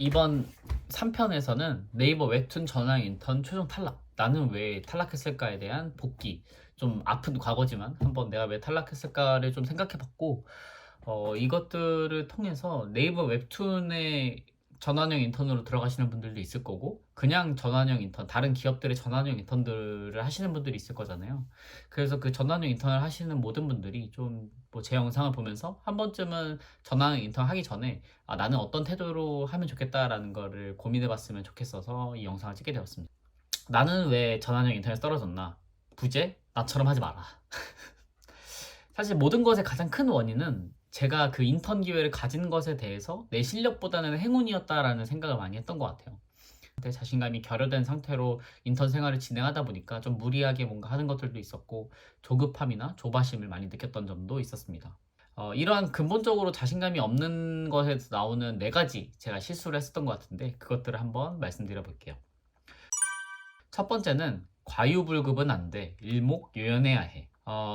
이번 3편에서는 네이버 웹툰 전환 인턴 최종 탈락, 나는 왜 탈락했을까에 대한 복귀, 좀 아픈 과거지만 한번 내가 왜 탈락했을까를 좀 생각해봤고, 이것들을 통해서 네이버 웹툰에 전환형 인턴으로 들어가시는 분들도 있을 거고, 그냥 전환형 인턴, 다른 기업들의 전환형 인턴들을 하시는 분들이 있을 거잖아요. 그래서 그 전환형 인턴을 하시는 모든 분들이 좀 뭐 제 영상을 보면서 한 번쯤은 전환형 인턴 하기 전에 나는 어떤 태도로 하면 좋겠다라는 거를 고민해봤으면 좋겠어서 이 영상을 찍게 되었습니다. 나는 왜 전환형 인턴에서 떨어졌나? 부재? 나처럼 하지 마라. 사실 모든 것의 가장 큰 원인은 제가 그 인턴 기회를 가진 것에 대해서 내 실력보다는 행운이었다라는 생각을 많이 했던 것 같아요. 근데 자신감이 결여된 상태로 인턴 생활을 진행하다 보니까 좀 무리하게 뭔가 하는 것들도 있었고, 조급함이나 조바심을 많이 느꼈던 점도 있었습니다. 이러한 근본적으로 자신감이 없는 것에서 나오는 네 가지 제가 실수를 했었던 것 같은데, 그것들을 한번 말씀드려 볼게요. 첫 번째는 과유불급은 안 돼. 일목요연해야 해.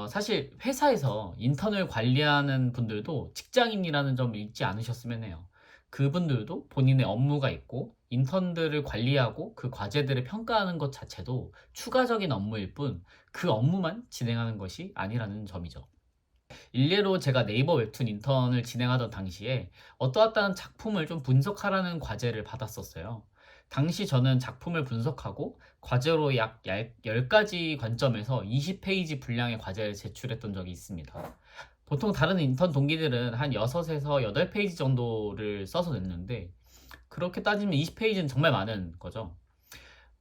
사실 회사에서 인턴을 관리하는 분들도 직장인이라는 점을 잊지 않으셨으면 해요. 그분들도 본인의 업무가 있고 인턴들을 관리하고 그 과제들을 평가하는 것 자체도 추가적인 업무일 뿐 그 업무만 진행하는 것이 아니라는 점이죠. 일례로 제가 네이버 웹툰 인턴을 진행하던 당시에 어떠한 작품을 좀 분석하라는 과제를 받았었어요. 당시 저는 작품을 분석하고 과제로 약 10가지 관점에서 20페이지 분량의 과제를 제출했던 적이 있습니다. 보통 다른 인턴 동기들은 한 6에서 8페이지 정도를 써서 냈는데, 그렇게 따지면 20페이지는 정말 많은 거죠.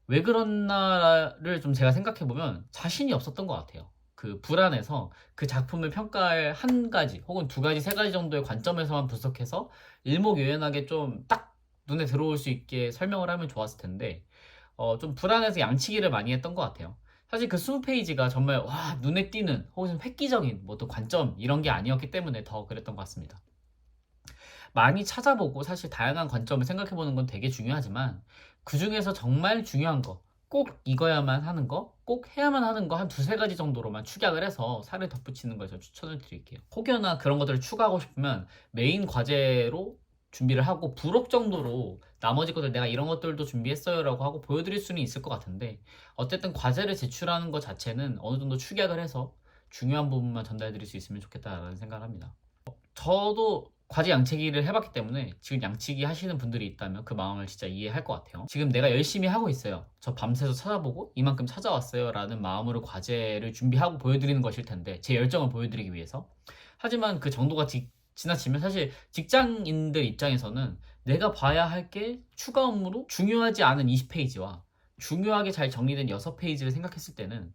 왜 그렇나를 좀 제가 생각해보면 자신이 없었던 것 같아요. 그 불안해서 그 작품을 평가할 한 가지 혹은 두 가지, 세 가지 정도의 관점에서만 분석해서 일목요연하게 좀 딱 눈에 들어올 수 있게 설명을 하면 좋았을 텐데, 좀 불안해서 양치기를 많이 했던 것 같아요. 사실 그 20페이지가 정말 와 눈에 띄는 혹은 획기적인 뭐 또 관점 이런 게 아니었기 때문에 더 그랬던 것 같습니다. 많이 찾아보고 사실 다양한 관점을 생각해보는 건 되게 중요하지만, 그 중에서 정말 중요한 거, 꼭 이거야만 하는 거, 꼭 해야만 하는 거 한 두세 가지 정도로만 축약을 해서 살을 덧붙이는 걸 추천을 드릴게요. 혹여나 그런 것들을 추가하고 싶으면 메인 과제로 준비를 하고 부록 정도로 나머지 것들 내가 이런 것들도 준비했어요 라고 하고 보여드릴 수는 있을 것 같은데, 어쨌든 과제를 제출하는 것 자체는 어느 정도 축약을 해서 중요한 부분만 전달드릴 수 있으면 좋겠다라는 생각을 합니다. 저도 과제 양치기를 해봤기 때문에 지금 양치기 하시는 분들이 있다면 그 마음을 진짜 이해할 것 같아요. 지금 내가 열심히 하고 있어요. 저 밤새서 찾아보고 이만큼 찾아왔어요 라는 마음으로 과제를 준비하고 보여드리는 것일 텐데, 제 열정을 보여드리기 위해서. 하지만 그 정도가 지나치면 사실 직장인들 입장에서는 내가 봐야 할 게 추가 업무로 중요하지 않은 20페이지와 중요하게 잘 정리된 6페이지를 생각했을 때는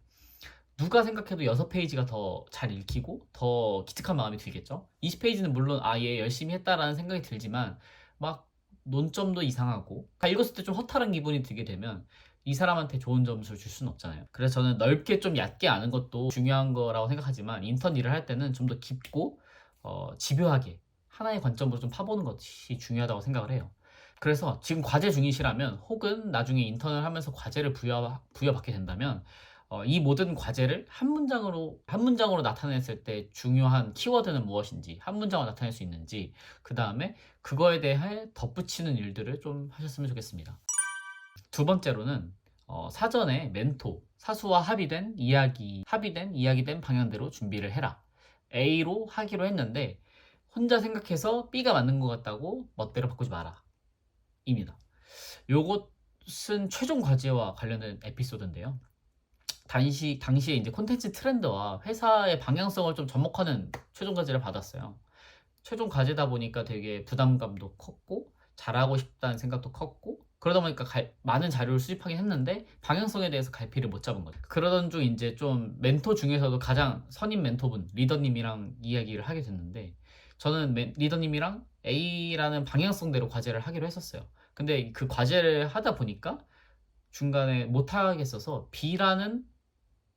누가 생각해도 6페이지가 더 잘 읽히고 더 기특한 마음이 들겠죠? 20페이지는 물론 얘 열심히 했다라는 생각이 들지만 막 논점도 이상하고 다 읽었을 때 좀 허탈한 기분이 들게 되면 이 사람한테 좋은 점수를 줄 수는 없잖아요. 그래서 저는 넓게 좀 얕게 아는 것도 중요한 거라고 생각하지만, 인턴 일을 할 때는 좀 더 깊고 집요하게 하나의 관점으로 좀 파보는 것이 중요하다고 생각을 해요. 그래서 지금 과제 중이시라면 혹은 나중에 인턴을 하면서 과제를 부여받게 된다면, 이 모든 과제를 한 문장으로 나타냈을 때 중요한 키워드는 무엇인지, 한 문장으로 나타낼 수 있는지, 그 다음에 그거에 대해 덧붙이는 일들을 좀 하셨으면 좋겠습니다. 두 번째로는 사전에 멘토, 사수와 합의된 이야기된 방향대로 준비를 해라. A로 하기로 했는데 혼자 생각해서 B가 맞는 것 같다고 멋대로 바꾸지 마라. 입니다. 요것은 최종 과제와 관련된 에피소드인데요. 당시에 이제 콘텐츠 트렌드와 회사의 방향성을 좀 접목하는 최종 과제를 받았어요. 최종 과제다 보니까 되게 부담감도 컸고 잘하고 싶다는 생각도 컸고, 그러다 보니까 많은 자료를 수집하긴 했는데 방향성에 대해서 갈피를 못 잡은 거죠. 그러던 중 이제 좀 멘토 중에서도 가장 선임 멘토분 리더님이랑 이야기를 하게 됐는데, 저는 리더님이랑 A라는 방향성대로 과제를 하기로 했었어요. 근데 그 과제를 하다 보니까 중간에 못 하겠어서 B라는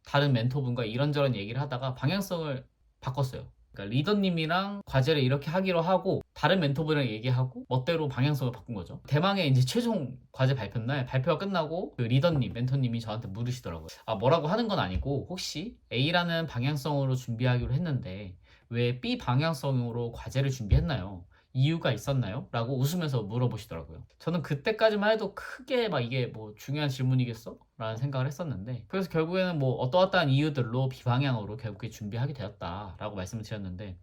다른 멘토분과 이런저런 얘기를 하다가 방향성을 바꿨어요. 그러니까 리더님이랑 과제를 이렇게 하기로 하고 다른 멘토분이랑 얘기하고 멋대로 방향성을 바꾼 거죠. 대망의 이제 최종 과제 발표 날 발표가 끝나고 그 리더님, 멘토님이 저한테 물으시더라고요. 뭐라고 하는 건 아니고 혹시 A라는 방향성으로 준비하기로 했는데 왜 B 방향성으로 과제를 준비했나요? 이유가 있었나요? 라고 웃으면서 물어보시더라고요. 저는 그때까지만 해도 크게 막 이게 뭐 중요한 질문이겠어? 라는 생각을 했었는데, 그래서 결국에는 뭐 어떠어떠한 이유들로 비방향으로 결국에 준비하게 되었다라고 말씀을 드렸는데,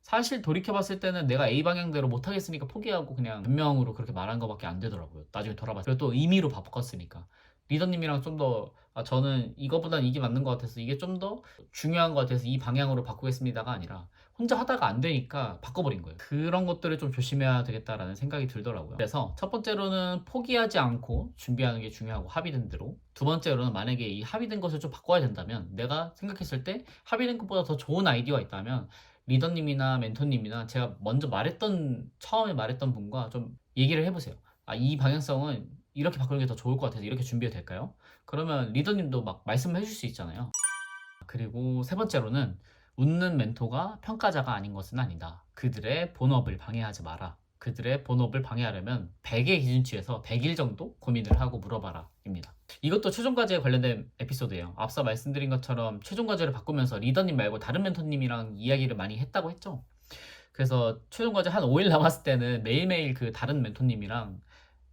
사실 돌이켜봤을 때는 내가 A 방향대로 못하겠으니까 포기하고 그냥 변명으로 그렇게 말한 것밖에 안 되더라고요. 나중에 돌아봤을 때. 그리고 또 의미로 바꿨으니까. 리더님이랑 좀 더, 저는 이거보단 이게 맞는 것 같아서 이게 좀 더 중요한 것 같아서 이 방향으로 바꾸겠습니다가 아니라 혼자 하다가 안 되니까 바꿔버린 거예요. 그런 것들을 좀 조심해야 되겠다라는 생각이 들더라고요. 그래서 첫 번째로는 포기하지 않고 준비하는 게 중요하고, 합의된 대로. 두 번째로는 만약에 이 합의된 것을 좀 바꿔야 된다면, 내가 생각했을 때 합의된 것보다 더 좋은 아이디어가 있다면 리더님이나 멘토님이나 제가 먼저 처음에 말했던 분과 좀 얘기를 해보세요. 이 방향성은 이렇게 바꾸는 게 더 좋을 것 같아서 이렇게 준비해도 될까요? 그러면 리더님도 막 말씀을 해줄 수 있잖아요. 그리고 세 번째로는, 웃는 멘토가 평가자가 아닌 것은 아니다. 그들의 본업을 방해하지 마라. 그들의 본업을 방해하려면 100의 기준치에서 100일 정도 고민을 하고 물어봐라 입니다. 이것도 최종과제에 관련된 에피소드예요. 앞서 말씀드린 것처럼 최종과제를 바꾸면서 리더님 말고 다른 멘토님이랑 이야기를 많이 했다고 했죠. 그래서 최종과제 한 5일 남았을 때는 매일매일 그 다른 멘토님이랑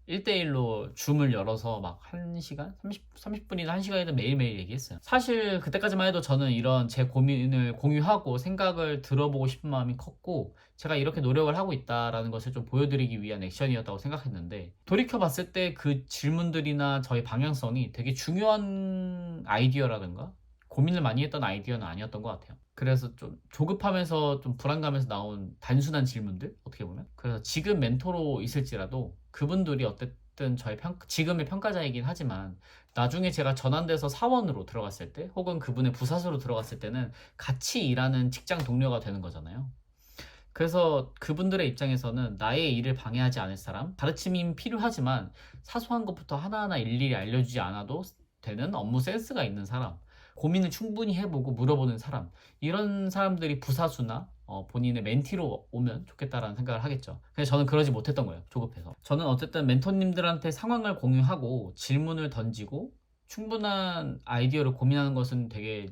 1대1로 줌을 열어서 막 1시간? 30분이나 1시간이든 매일매일 얘기했어요. 사실 그때까지만 해도 저는 이런 제 고민을 공유하고 생각을 들어보고 싶은 마음이 컸고, 제가 이렇게 노력을 하고 있다라는 것을 좀 보여드리기 위한 액션이었다고 생각했는데, 돌이켜봤을 때 그 질문들이나 저의 방향성이 되게 중요한 아이디어라든가 고민을 많이 했던 아이디어는 아니었던 것 같아요. 그래서 좀 조급하면서 좀 불안감에서 나온 단순한 질문들, 어떻게 보면. 그래서 지금 멘토로 있을지라도 그분들이 어쨌든 지금의 평가자이긴 하지만, 나중에 제가 전환돼서 사원으로 들어갔을 때, 혹은 그분의 부사수로 들어갔을 때는 같이 일하는 직장 동료가 되는 거잖아요. 그래서 그분들의 입장에서는 나의 일을 방해하지 않을 사람, 가르침이 필요하지만 사소한 것부터 하나하나 일일이 알려주지 않아도 되는 업무 센스가 있는 사람, 고민을 충분히 해보고 물어보는 사람, 이런 사람들이 부사수나 본인의 멘티로 오면 좋겠다라는 생각을 하겠죠. 근데 저는 그러지 못했던 거예요. 조급해서. 저는 어쨌든 멘토님들한테 상황을 공유하고 질문을 던지고 충분한 아이디어를 고민하는 것은 되게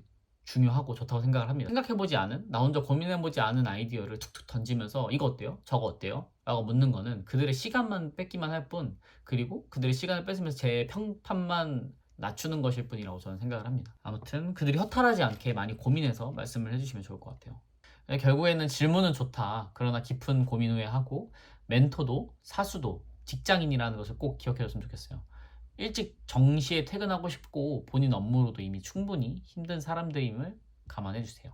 중요하고 좋다고 생각을 합니다. 생각해보지 않은, 나 혼자 고민해보지 않은 아이디어를 툭툭 던지면서 이거 어때요? 저거 어때요? 라고 묻는 거는 그들의 시간만 뺏기만 할 뿐, 그리고 그들의 시간을 뺏으면서 제 평판만 낮추는 것일 뿐이라고 저는 생각을 합니다. 아무튼 그들이 허탈하지 않게 많이 고민해서 말씀을 해주시면 좋을 것 같아요. 결국에는 질문은 좋다. 그러나 깊은 고민 후에 하고, 멘토도 사수도 직장인이라는 것을 꼭 기억해줬으면 좋겠어요. 일찍 정시에 퇴근하고 싶고 본인 업무로도 이미 충분히 힘든 사람들임을 감안해 주세요.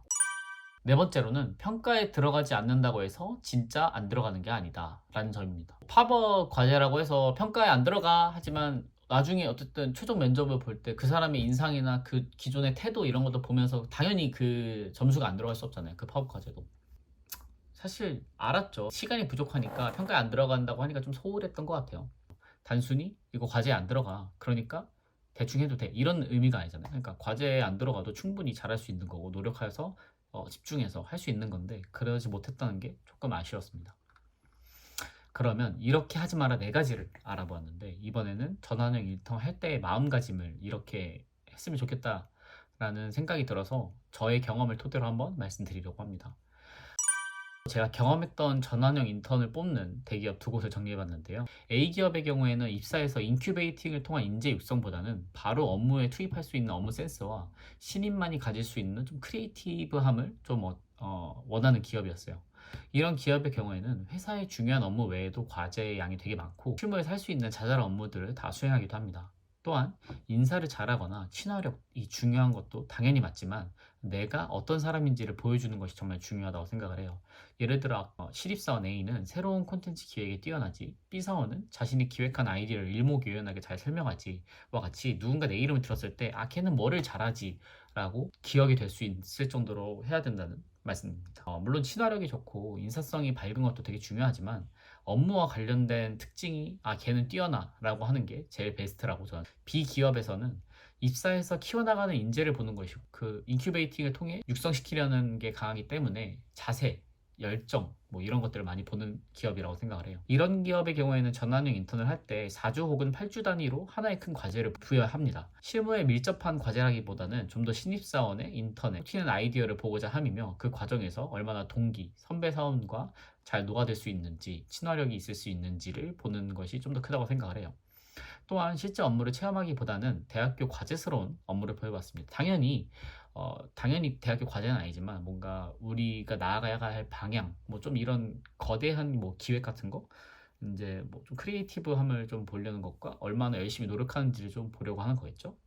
네 번째로는, 평가에 들어가지 않는다고 해서 진짜 안 들어가는 게 아니다 라는 점입니다. 팝업 과제라고 해서 평가에 안 들어가 하지만 나중에 어쨌든 최종 면접을 볼 때 그 사람의 인상이나 그 기존의 태도 이런 것도 보면서 당연히 그 점수가 안 들어갈 수 없잖아요. 그 팝업 과제도. 사실 알았죠. 시간이 부족하니까 평가에 안 들어간다고 하니까 좀 소홀했던 것 같아요. 단순히 이거 과제에 안 들어가, 그러니까 대충 해도 돼, 이런 의미가 아니잖아요. 그러니까 과제에 안 들어가도 충분히 잘할 수 있는 거고, 노력해서 집중해서 할 수 있는 건데 그러지 못했다는 게 조금 아쉬웠습니다. 그러면 이렇게 하지 마라 네 가지를 알아보았는데, 이번에는 전환형 일터 할 때의 마음가짐을 이렇게 했으면 좋겠다라는 생각이 들어서 저의 경험을 토대로 한번 말씀드리려고 합니다. 제가 경험했던 전환형 인턴을 뽑는 대기업 두 곳을 정리해봤는데요. A기업의 경우에는 입사해서 인큐베이팅을 통한 인재 육성보다는 바로 업무에 투입할 수 있는 업무 센스와 신입만이 가질 수 있는 좀 크리에이티브함을 좀 원하는 기업이었어요. 이런 기업의 경우에는 회사의 중요한 업무 외에도 과제의 양이 되게 많고 실무에서 할 수 있는 자잘한 업무들을 다 수행하기도 합니다. 또한 인사를 잘하거나 친화력이 중요한 것도 당연히 맞지만, 내가 어떤 사람인지를 보여주는 것이 정말 중요하다고 생각을 해요. 예를 들어 신입사원 A는 새로운 콘텐츠 기획에 뛰어나지, B사원은 자신이 기획한 아이디어를 일목요연하게 잘 설명하지와 같이, 누군가 내 이름을 들었을 때 걔는 뭐를 잘하지 라고 기억이 될 수 있을 정도로 해야 된다는 말씀입니다. 물론 친화력이 좋고 인사성이 밝은 것도 되게 중요하지만, 업무와 관련된 특징이 걔는 뛰어나 라고 하는 게 제일 베스트라고 저는. B기업에서는 입사해서 키워나가는 인재를 보는 것이고, 그 인큐베이팅을 통해 육성시키려는 게 강하기 때문에 자세, 열정 뭐 이런 것들을 많이 보는 기업이라고 생각을 해요. 이런 기업의 경우에는 전환형 인턴을 할 때 4주 혹은 8주 단위로 하나의 큰 과제를 부여합니다. 실무에 밀접한 과제라기보다는 좀 더 신입사원의 인턴에 튀는 아이디어를 보고자 함이며, 그 과정에서 얼마나 동기, 선배 사원과 잘 녹아들 수 있는지, 친화력이 있을 수 있는지를 보는 것이 좀 더 크다고 생각을 해요. 또한 실제 업무를 체험하기보다는 대학교 과제스러운 업무를 보여봤습니다. 당연히 대학교 과제는 아니지만 뭔가 우리가 나아가야 할 방향, 뭐 좀 이런 거대한 뭐 기획 같은 거, 이제 뭐 좀 크리에이티브함을 좀 보려는 것과 얼마나 열심히 노력하는지를 좀 보려고 하는 거겠죠.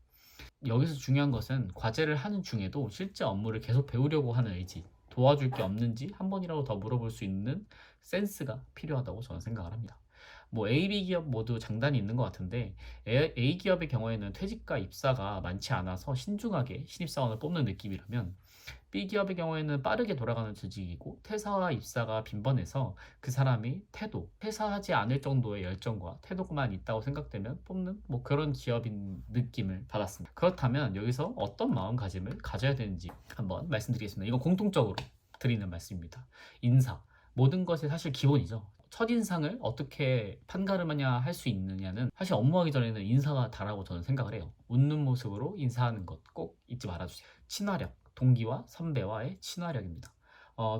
여기서 중요한 것은 과제를 하는 중에도 실제 업무를 계속 배우려고 하는 의지, 도와줄 게 없는지 한 번이라도 더 물어볼 수 있는 센스가 필요하다고 저는 생각을 합니다. 뭐 A, B 기업 모두 장단이 있는 것 같은데 A 기업의 경우에는 퇴직과 입사가 많지 않아서 신중하게 신입사원을 뽑는 느낌이라면 B 기업의 경우에는 빠르게 돌아가는 조직이고 퇴사와 입사가 빈번해서 그 사람이 퇴사하지 않을 정도의 열정과 태도만 있다고 생각되면 뽑는 뭐 그런 기업인 느낌을 받았습니다. 그렇다면 여기서 어떤 마음가짐을 가져야 되는지 한번 말씀드리겠습니다. 이건 공통적으로 드리는 말씀입니다. 인사. 모든 것의 사실 기본이죠. 첫인상을 어떻게 판가름하냐 할 수 있느냐는 사실 업무하기 전에는 인사가 다라고 저는 생각을 해요. 웃는 모습으로 인사하는 것 꼭 잊지 말아주세요. 친화력, 동기와 선배와의 친화력입니다.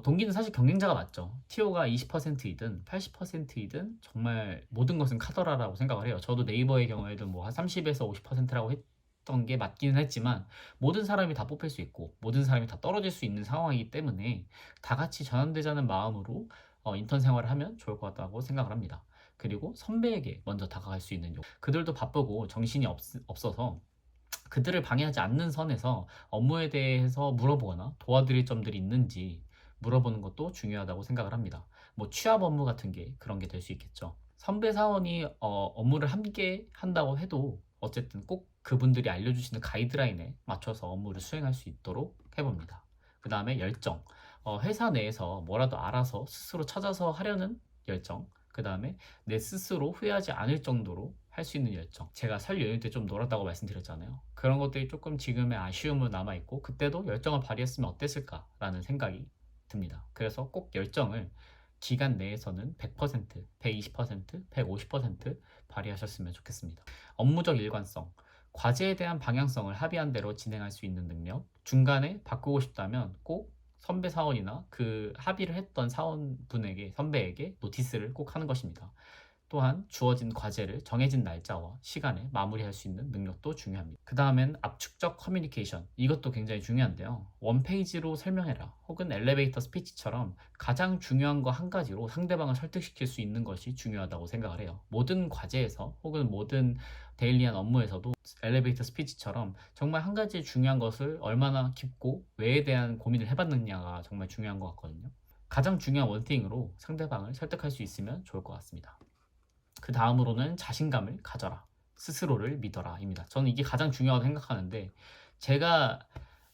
동기는 사실 경쟁자가 맞죠. 티오가 20%이든 80%이든 정말 모든 것은 카더라라고 생각을 해요. 저도 네이버의 경우에도 뭐 한 30에서 50%라고 했던 게 맞기는 했지만 모든 사람이 다 뽑힐 수 있고 모든 사람이 다 떨어질 수 있는 상황이기 때문에 다 같이 전환되자는 마음으로 인턴 생활을 하면 좋을 것 같다고 생각을 합니다. 그리고 선배에게 먼저 다가갈 수 있는 그들도 바쁘고 정신이 없어서 그들을 방해하지 않는 선에서 업무에 대해서 물어보거나 도와드릴 점들이 있는지 물어보는 것도 중요하다고 생각을 합니다. 뭐 취합 업무 같은 게 그런 게 될 수 있겠죠. 선배 사원이 업무를 함께 한다고 해도 어쨌든 꼭 그분들이 알려주시는 가이드라인에 맞춰서 업무를 수행할 수 있도록 해봅니다. 그 다음에 열정. 회사 내에서 뭐라도 알아서 스스로 찾아서 하려는 열정. 그 다음에 내 스스로 후회하지 않을 정도로 할 수 있는 열정. 제가 설 연휴 때 좀 놀았다고 말씀드렸잖아요. 그런 것들이 조금 지금의 아쉬움은 남아있고 그때도 열정을 발휘했으면 어땠을까라는 생각이 듭니다. 그래서 꼭 열정을 기간 내에서는 100%, 120%, 150% 발휘하셨으면 좋겠습니다. 업무적 일관성, 과제에 대한 방향성을 합의한 대로 진행할 수 있는 능력, 중간에 바꾸고 싶다면 꼭 선배 사원이나 그 합의를 했던 사원분에게, 선배에게 노티스를 꼭 하는 것입니다. 또한 주어진 과제를 정해진 날짜와 시간에 마무리할 수 있는 능력도 중요합니다. 그 다음엔 압축적 커뮤니케이션. 이것도 굉장히 중요한데요. 원페이지로 설명해라 혹은 엘리베이터 스피치처럼 가장 중요한 거 한 가지로 상대방을 설득시킬 수 있는 것이 중요하다고 생각을 해요. 모든 과제에서 혹은 모든 데일리한 업무에서도 엘리베이터 스피치처럼 정말 한 가지 중요한 것을 얼마나 깊고 왜에 대한 고민을 해봤느냐가 정말 중요한 것 같거든요. 가장 중요한 원팅으로 상대방을 설득할 수 있으면 좋을 것 같습니다. 그 다음으로는 자신감을 가져라. 스스로를 믿어라. 입니다. 저는 이게 가장 중요하다고 생각하는데 제가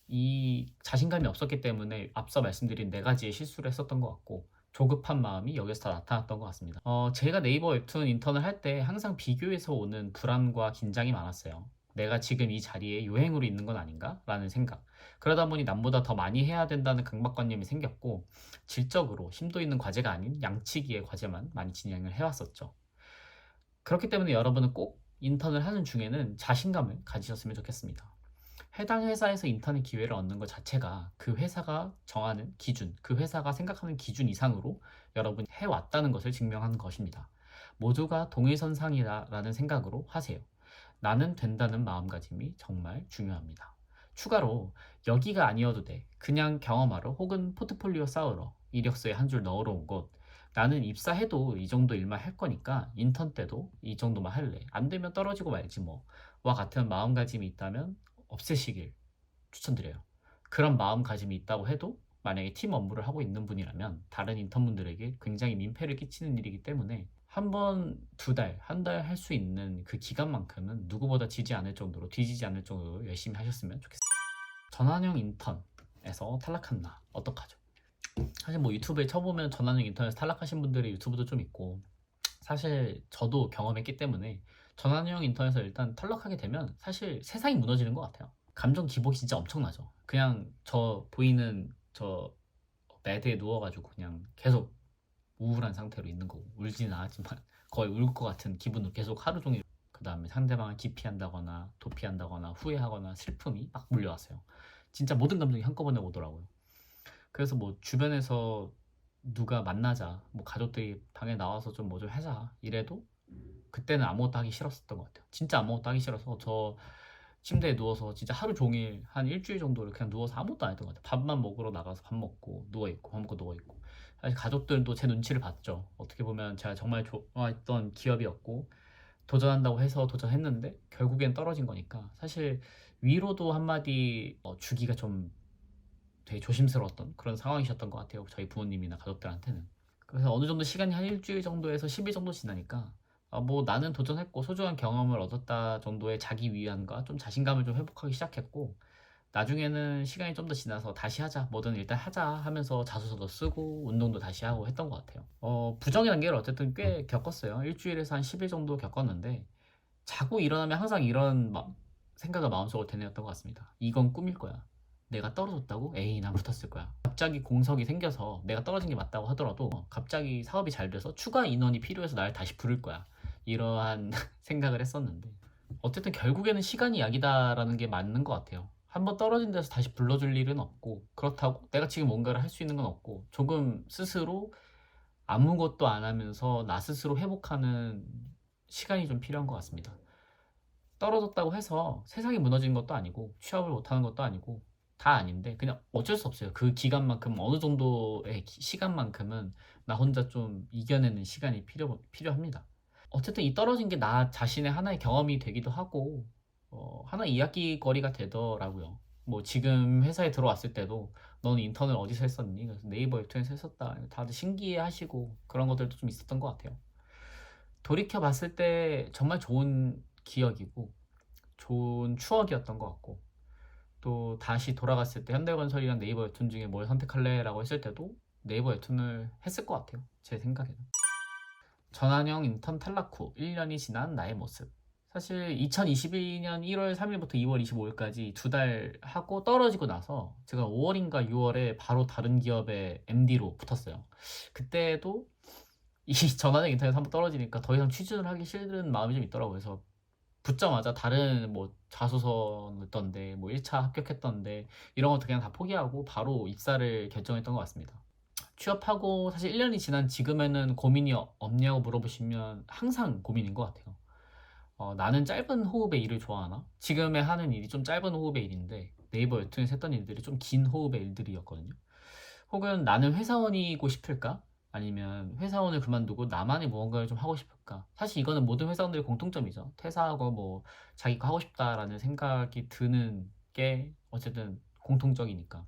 이 자신감이 없었기 때문에 앞서 말씀드린 네 가지의 실수를 했었던 것 같고 조급한 마음이 여기서 다 나타났던 것 같습니다. 제가 네이버 웹툰 인턴을 할 때 항상 비교에서 오는 불안과 긴장이 많았어요. 내가 지금 이 자리에 요행으로 있는 건 아닌가? 라는 생각. 그러다 보니 남보다 더 많이 해야 된다는 강박관념이 생겼고 질적으로 심도 있는 과제가 아닌 양치기의 과제만 많이 진행을 해왔었죠. 그렇기 때문에 여러분은 꼭 인턴을 하는 중에는 자신감을 가지셨으면 좋겠습니다. 해당 회사에서 인턴의 기회를 얻는 것 자체가 그 회사가 정하는 기준, 그 회사가 생각하는 기준 이상으로 여러분이 해왔다는 것을 증명하는 것입니다. 모두가 동일선상이라는 생각으로 하세요. 나는 된다는 마음가짐이 정말 중요합니다. 추가로 여기가 아니어도 돼. 그냥 경험하러 혹은 포트폴리오 쌓으러 이력서에 한 줄 넣으러 온 곳. 나는 입사해도 이 정도 일만 할 거니까 인턴 때도 이 정도만 할래. 안 되면 떨어지고 말지 뭐. 와 같은 마음가짐이 있다면 없애시길 추천드려요. 그런 마음가짐이 있다고 해도 만약에 팀 업무를 하고 있는 분이라면 다른 인턴분들에게 굉장히 민폐를 끼치는 일이기 때문에 한 번, 두 달, 한 달 할 수 있는 그 기간만큼은 누구보다 뒤지지 않을 정도로 열심히 하셨으면 좋겠습니다. 전환형 인턴에서 탈락한 나 어떡하죠? 사실 뭐 유튜브에 쳐보면 전환형 인턴에서 탈락하신 분들의 유튜브도 좀 있고 사실 저도 경험했기 때문에 전환형 인턴에서 일단 탈락하게 되면 사실 세상이 무너지는 것 같아요. 감정 기복이 진짜 엄청나죠. 그냥 저 보이는 저 매드에 누워가지고 그냥 계속 우울한 상태로 있는 거고 울지는 않았지만 거의 울 것 같은 기분으로 계속 하루 종일 그 다음에 상대방을 기피한다거나 도피한다거나 후회하거나 슬픔이 막 물려왔어요. 진짜 모든 감정이 한꺼번에 오더라고요. 그래서 뭐 주변에서 누가 만나자, 뭐 가족들이 방에 나와서 좀 뭐 좀 하자 이래도 그때는 아무것도 하기 싫었었던 것 같아요. 진짜 아무것도 하기 싫어서 저 침대에 누워서 진짜 하루 종일 한 일주일 정도를 그냥 누워서 아무것도 안 했던 것 같아요. 밥만 먹으러 나가서 밥 먹고 누워있고 밥 먹고 누워있고. 사실 가족들도 제 눈치를 봤죠. 어떻게 보면 제가 정말 좋아했던 기업이었고 도전한다고 해서 도전했는데 결국엔 떨어진 거니까 사실 위로도 한마디 주기가 좀 되게 조심스러웠던 그런 상황이셨던 것 같아요. 저희 부모님이나 가족들한테는. 그래서 어느 정도 시간이 한 일주일 정도에서 10일 정도 지나니까 뭐 나는 도전했고 소중한 경험을 얻었다 정도의 자기 위안과 좀 자신감을 좀 회복하기 시작했고 나중에는 시간이 좀 더 지나서 다시 하자 뭐든 일단 하자 하면서 자소서도 쓰고 운동도 다시 하고 했던 것 같아요. 부정의 단계를 어쨌든 꽤 겪었어요. 일주일에서 한 10일 정도 겪었는데 자고 일어나면 항상 이런 생각을 마음속으로 되뇌었던 것 같습니다. 이건 꿈일 거야. 내가 떨어졌다고? 에이, 난 붙었을 거야. 갑자기 공석이 생겨서 내가 떨어진 게 맞다고 하더라도 갑자기 사업이 잘 돼서 추가 인원이 필요해서 날 다시 부를 거야. 이러한 생각을 했었는데 어쨌든 결국에는 시간이 약이다라는 게 맞는 것 같아요. 한번 떨어진 데서 다시 불러줄 일은 없고 그렇다고 내가 지금 뭔가를 할 수 있는 건 없고 조금 스스로 아무것도 안 하면서 나 스스로 회복하는 시간이 좀 필요한 것 같습니다. 떨어졌다고 해서 세상이 무너진 것도 아니고 취업을 못하는 것도 아니고 다 아닌데 그냥 어쩔 수 없어요. 그 기간만큼 어느 정도의 시간만큼은 나 혼자 좀 이겨내는 시간이 필요합니다. 어쨌든 이 떨어진 게 나 자신의 하나의 경험이 되기도 하고 하나의 이야기거리가 되더라고요. 뭐 지금 회사에 들어왔을 때도 너는 인턴을 어디서 했었니? 그래서 네이버 웹툰에서 했었다. 다들 신기해 하시고 그런 것들도 좀 있었던 것 같아요. 돌이켜 봤을 때 정말 좋은 기억이고 좋은 추억이었던 것 같고 또 다시 돌아갔을 때 현대건설이랑 네이버 웹툰 중에 뭘 선택할래? 라고 했을 때도 네이버 웹툰을 했을 것 같아요. 제 생각에는. 전환형 인턴 탈락 후 1년이 지난 나의 모습. 사실 2022년 1월 3일부터 2월 25일까지 2달 하고 떨어지고 나서 제가 5월인가 6월에 바로 다른 기업의 MD로 붙었어요. 그때도 이 전환형 인턴에서 한번 떨어지니까 더 이상 취준을 하기 싫은 마음이 좀 있더라고요. 그래서 붙자마자 다른 뭐 자소서 넣던데 뭐 1차 합격했던데 이런 것도 그냥 다 포기하고 바로 입사를 결정했던 것 같습니다. 취업하고 사실 1년이 지난 지금에는 고민이 없냐고 물어보시면 항상 고민인 것 같아요. 나는 짧은 호흡의 일을 좋아하나? 지금에 하는 일이 좀 짧은 호흡의 일인데 네이버 웹툰에서 했던 일들이 좀 긴 호흡의 일들이었거든요. 혹은 나는 회사원이고 싶을까? 아니면 회사원을 그만두고 나만의 무언가를 좀 하고 싶을까? 사실 이거는 모든 회사원들의 공통점이죠. 퇴사하고 뭐 자기 거 하고 싶다라는 생각이 드는 게 어쨌든 공통적이니까.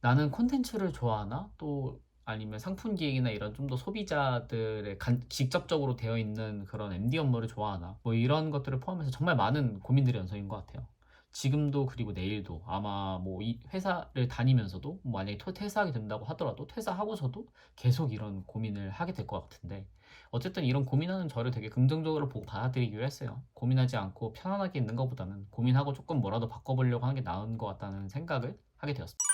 나는 콘텐츠를 좋아하나? 또 아니면 상품 기획이나 이런 좀 더 소비자들의 직접적으로 되어 있는 그런 MD 업무를 좋아하나? 뭐 이런 것들을 포함해서 정말 많은 고민들이 연속인 것 같아요. 지금도 그리고 내일도 아마 뭐 이 회사를 다니면서도 뭐 만약에 퇴사하게 된다고 하더라도 퇴사하고서도 계속 이런 고민을 하게 될 것 같은데 어쨌든 이런 고민하는 저를 되게 긍정적으로 보고 받아들이기로 했어요. 고민하지 않고 편안하게 있는 것보다는 고민하고 조금 뭐라도 바꿔보려고 하는 게 나은 것 같다는 생각을 하게 되었습니다.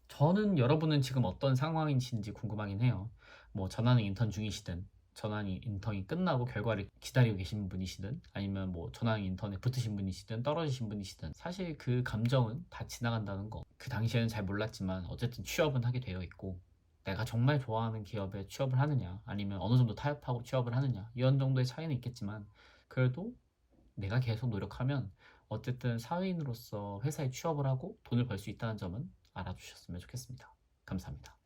저는 여러분은 지금 어떤 상황이신지 궁금하긴 해요. 뭐 전환 인턴 중이시든 전환 인턴이 끝나고 결과를 기다리고 계신 분이시든 아니면 뭐 전환 인턴에 붙으신 분이시든 떨어지신 분이시든 사실 그 감정은 다 지나간다는 거. 그 당시에는 잘 몰랐지만 어쨌든 취업은 하게 되어 있고 내가 정말 좋아하는 기업에 취업을 하느냐 아니면 어느 정도 타협하고 취업을 하느냐 이런 정도의 차이는 있겠지만 그래도 내가 계속 노력하면 어쨌든 사회인으로서 회사에 취업을 하고 돈을 벌 수 있다는 점은 알아주셨으면 좋겠습니다. 감사합니다.